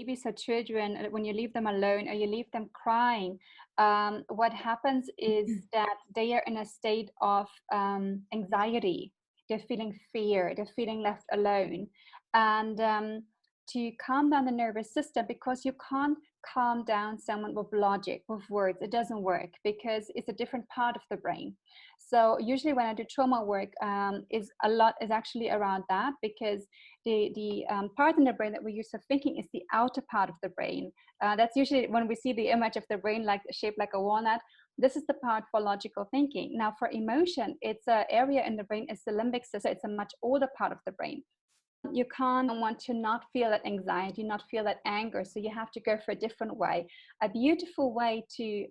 babies or children, when you leave them alone or you leave them crying, what happens is that they are in a state of anxiety. They're feeling fear, they're feeling left alone. And to calm down the nervous system, because you can't calm down someone with logic, with words, it doesn't work, because it's a different part of the brain. So usually when I do trauma work, is actually around that, because the part in the brain that we use for thinking is the outer part of the brain. That's usually when we see the image of the brain like shaped like a walnut. This is the part for logical thinking. Now for emotion, it's an area in the brain, it's the limbic system. It's a much older part of the brain. You can't want to not feel that anxiety, not feel that anger. So you have to go for a different way. A beautiful way to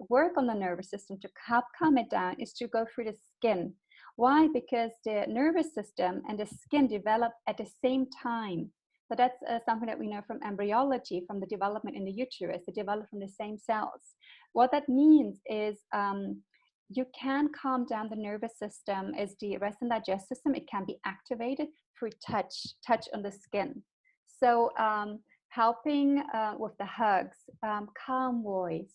work on the nervous system to help calm it down is to go through the skin. Why? Because the nervous system and the skin develop at the same time. So that's something that we know from embryology, from the development in the uterus. They develop from the same cells. What that means is you can calm down the nervous system as the rest and digest system. It can be activated through touch on the skin. So helping with the hugs, calm voice,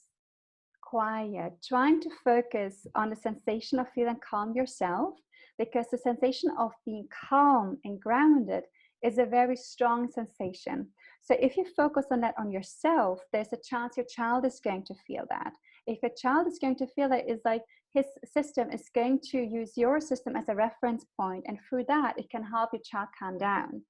quiet, trying to focus on the sensation of feeling calm yourself, because the sensation of being calm and grounded is a very strong sensation. So if you focus on that on yourself, there's a chance your child is going to feel that. If a child is going to feel that, it's like his system is going to use your system as a reference point, and through that it can help your child calm down.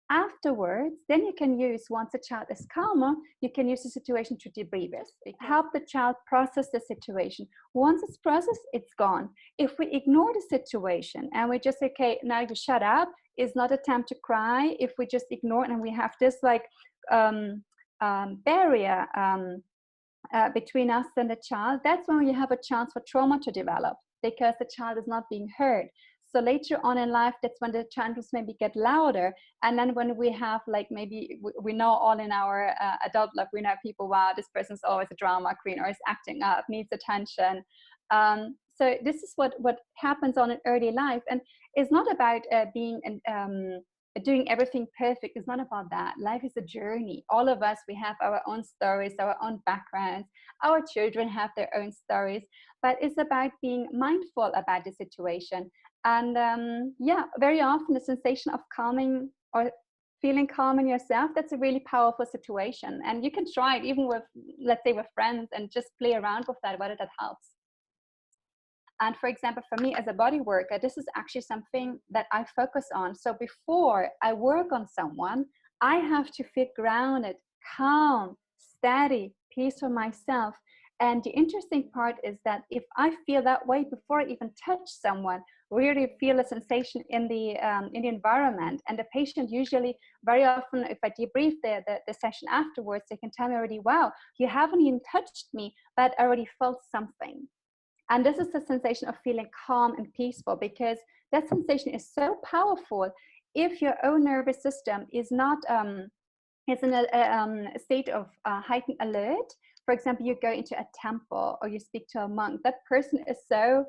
Afterwards, then you can use, once the child is calmer, you can use the situation to debrief it. Help the child process the situation. Once it's processed, it's gone. If we ignore the situation and we just say, okay, now you shut up, it's not a time to cry. If we just ignore it and we have this like barrier between us and the child, that's when you have a chance for trauma to develop, because the child is not being heard. So later on in life, that's when the channels maybe get louder. And then when we have, like, maybe we know all in our adult life, we know people, wow, this person's always a drama queen or is acting up, needs attention. So this is what happens on in early life. And it's not about doing everything perfect. It's not about that. Life is a journey. All of us, we have our own stories, our own backgrounds. Our children have their own stories. But it's about being mindful about the situation. And yeah, very often the sensation of calming or feeling calm in yourself, that's a really powerful situation. And you can try it even with, let's say, with friends, and just play around with that, whether that helps. And for example, for me as a body worker, this is actually something that I focus on. So before I work on someone, I have to feel grounded, calm, steady, peaceful myself. And the interesting part is that if I feel that way before I even touch someone, really feel a sensation in the environment, and the patient usually, very often, if I debrief the session afterwards, they can tell me already, wow, you haven't even touched me, but I already felt something. And this is the sensation of feeling calm and peaceful, because that sensation is so powerful. If your own nervous system is not is in a state of heightened alert, for example, you go into a temple or you speak to a monk, that person is so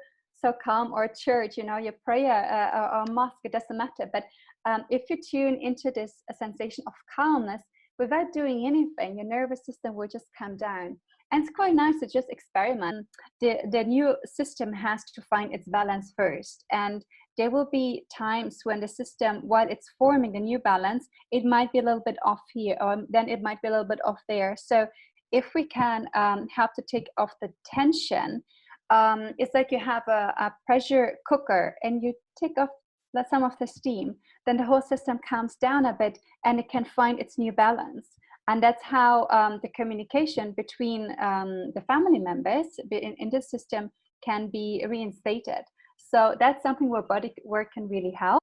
calm, or a church, you know, your prayer or a mosque, it doesn't matter. But if you tune into this sensation of calmness without doing anything, your nervous system will just calm down. And it's quite nice to just experiment. The new system has to find its balance first. And there will be times when the system, while it's forming the new balance, it might be a little bit off here, or then it might be a little bit off there. So if we can help to take off the tension, it's like you have a pressure cooker and you take off some of the steam, then the whole system calms down a bit and it can find its new balance. And that's how the communication between the family members in this system can be reinstated. So that's something where body work can really help.